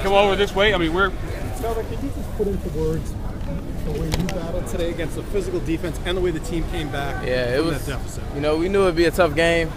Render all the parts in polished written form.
come over this way? I mean, we're... Melvin, could you just put into words the way you battled today against the physical defense and the way the team came back from that deficit? You know, we knew it would be a tough game,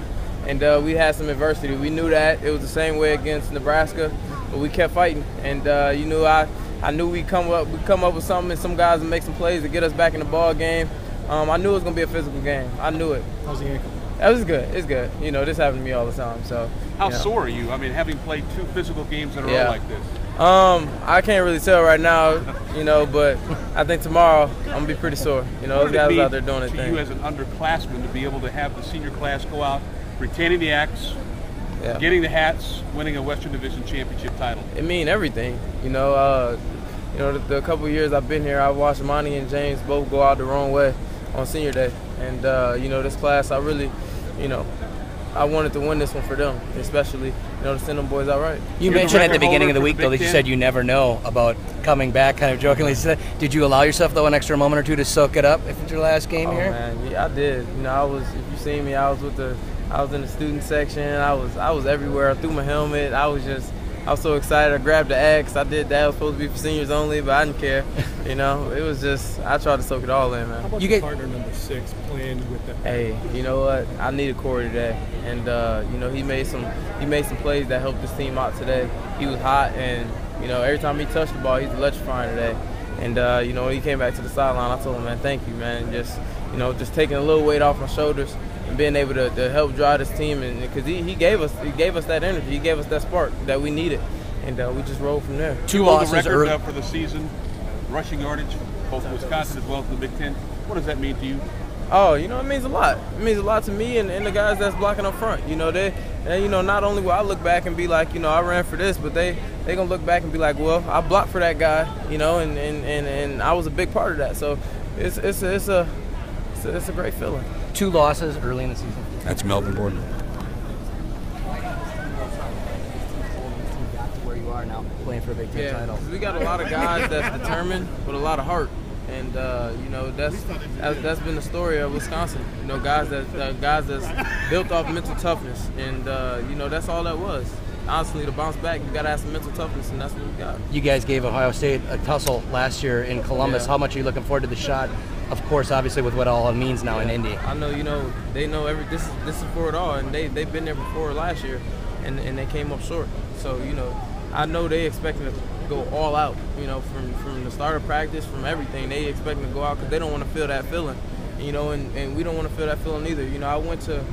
and we had some adversity. We knew that. It was the same way against Nebraska, but we kept fighting. And, you know, I knew we'd come up with something, and some guys would make some plays to get us back in the ball game. I knew it was going to be a physical game. I knew it. How's the ankle? That was good. It's good. You know, this happens to me all the time. So. How sore are you? I mean, having played 2 physical games in a row like this. I can't really tell right now, you know, but I think tomorrow I'm going to be pretty sore. You know, those guys out there doing their thing. You as an underclassman to be able to have the senior class go out, retaining the axe, getting the hats, winning a Western Division championship title. It means everything. You know, the couple of years I've been here, I've watched Monty and James both go out the wrong way on senior day. And, you know, this class, I really, you know, I wanted to win this one for them, especially, you know, to send them boys out right. You mentioned at the beginning of the week, though, that you said you never know about coming back, kind of jokingly said. Did you allow yourself, though, an extra moment or two to soak it up if it's your last game here? Man, yeah, I did. You know, if you see me, I was in the student section. I was everywhere. I threw my helmet. I was so excited. I grabbed the axe. I did that. It was supposed to be for seniors only, but I didn't care. You know, it was just, I tried to soak it all in, man. How about your partner number 6 playing with that? Hey, you know what? I needed Corey today, and you know, he made some plays that helped this team out today. He was hot, and you know, every time he touched the ball, he's electrifying today. And you know, when he came back to the sideline, I told him, man, thank you, man. Just, you know, just taking a little weight off my shoulders and being able to help drive this team, and because he gave us that energy, he gave us that spark that we needed, and we just rolled from there. 2 losses record for the season, rushing yardage, both Wisconsin as well as the Big Ten. What does that mean to you? Oh, you know, it means a lot. It means a lot to me and the guys that's blocking up front. You know, you know, not only will I look back and be like, you know, I ran for this, but they gonna look back and be like, well, I blocked for that guy, you know, and I was a big part of that. So it's a great feeling. 2 losses early in the season. That's Melvin Gordon. Where you are now, playing for a Big Ten title. We got a lot of guys that's determined with a lot of heart, and you know, that's been the story of Wisconsin. You know, guys that's built off mental toughness, and you know, that's all that was. Honestly, to bounce back, you got to have some mental toughness, and that's what we got. You guys gave Ohio State a tussle last year in Columbus. Yeah. How much are you looking forward to the shot? Of course, obviously, with what all it means now in Indy. I know, you know, they know this is for it all, and they've been there before last year, and they came up short. So, you know, I know they expecting to go all out, you know, from the start of practice, from everything. They expecting to go out because they don't want to feel that feeling, you know, and we don't want to feel that feeling either. You know, I went to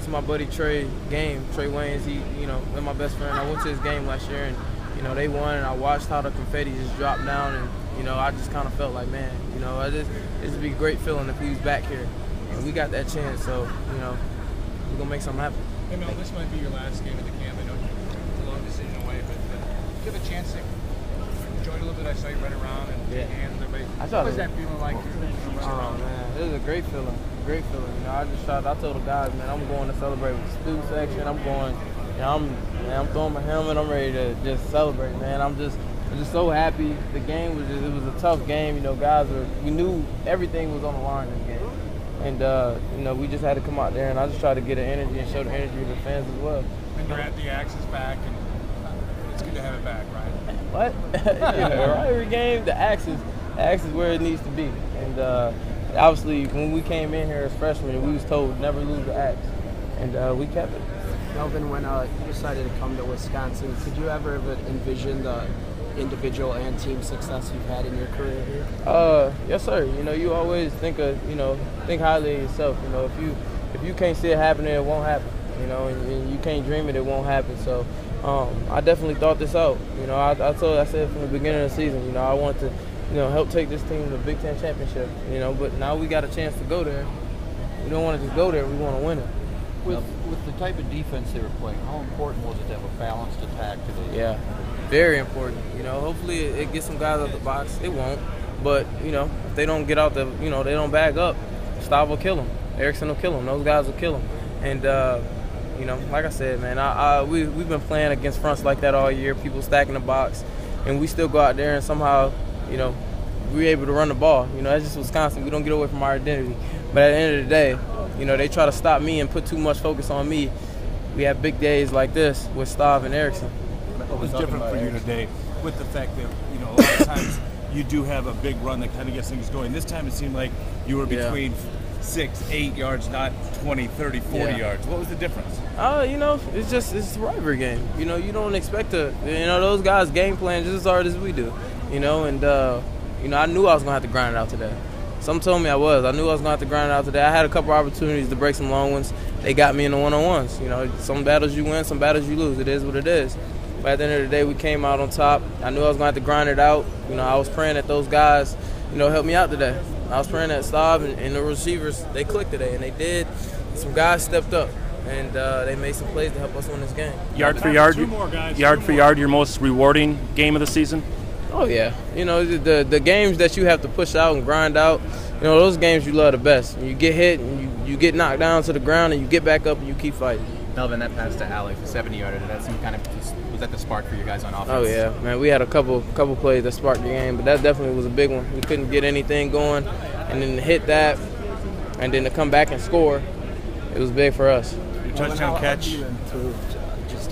my buddy Trey game, Trey Waynes, he, you know, they're my best friend. I went to his game last year, and, you know, they won, and I watched how the confetti just dropped down, and, you know, I just kind of felt like, man, you know, this would be a great feeling if we was back here, and we got that chance, so, you know, we're going to make something happen. Hey, Mel, this might be your last game of the camp. I know it's a long decision away, but do you have a chance to enjoy it a little bit? I saw you run around and shake hands with everybody. What was that feeling like? Oh, man, it was a great feeling. Great feeling. You know, I told the guys, man, I'm going to celebrate with the student section. I'm going, you know, I'm throwing my helmet. I'm ready to just celebrate, man. I'm just so happy. The game was it was a tough game. You know, we knew everything was on the line in the game. And, you know, we just had to come out there, and I just tried to get the energy and show the energy to the fans as well. And you're at the Axis back, and it's good to have it back, right? What? You know, every game, the Axis is where it needs to be. And obviously, when we came in here as freshmen, we was told never lose the axe, and we kept it. Melvin, when you decided to come to Wisconsin, could you ever envision the individual and team success you've had in your career here? Yes, sir. You know, you always think highly of yourself. You know, if you can't see it happening, it won't happen. You know, and you can't dream it won't happen. So I definitely thought this out. You know, I said from the beginning of the season, you know, I wanted to, you know, help take this team to the Big Ten championship. You know, but now we got a chance to go there. We don't want to just go there. We want to win it. With the type of defense they were playing, how important was it to have a balanced attack today? Yeah, very important. You know, hopefully it gets some guys out the box. It won't, but you know, if they don't get out they don't bag up, Stav will kill them. Erickson will kill them. Those guys will kill them. And you know, like I said, man, we've been playing against fronts like that all year. People stacking the box, and we still go out there and somehow, you know, we're able to run the ball. You know, that's just Wisconsin. We don't get away from our identity. But at the end of the day, you know, they try to stop me and put too much focus on me. We have big days like this with Stav and Erickson. What was different for you today with the fact that, you know, a lot of times you do have a big run that kind of gets things going. This time it seemed like you were between 6, 8 yards, not 20, 30, 40 yards. What was the difference? You know, it's a rivalry game. You know, you don't expect to, you know, those guys game plan just as hard as we do, you know, and, you know, I knew I was going to have to grind it out today. Some told me I knew I was going to have to grind it out today. I had a couple opportunities to break some long ones. They got me in the one-on-ones. You know, some battles you win, some battles you lose. It is what it is. But at the end of the day, we came out on top. I knew I was going to have to grind it out. You know, I was praying that those guys, you know, helped me out today. I was praying that Staub and the receivers, they clicked today, and they did. Some guys stepped up, and they made some plays to help us win this game. Yard for yard, your most rewarding game of the season? Oh, yeah. You know, the games that you have to push out and grind out, you know, those games you love the best. When you get hit and you get knocked down to the ground and you get back up and you keep fighting. Melvin, that pass to Alex, the 70-yarder, was that the spark for you guys on offense? Oh, yeah. Man, we had a couple plays that sparked the game, but that definitely was a big one. We couldn't get anything going, and then to hit that and then to come back and score, it was big for us. Your touchdown catch. How have you improved just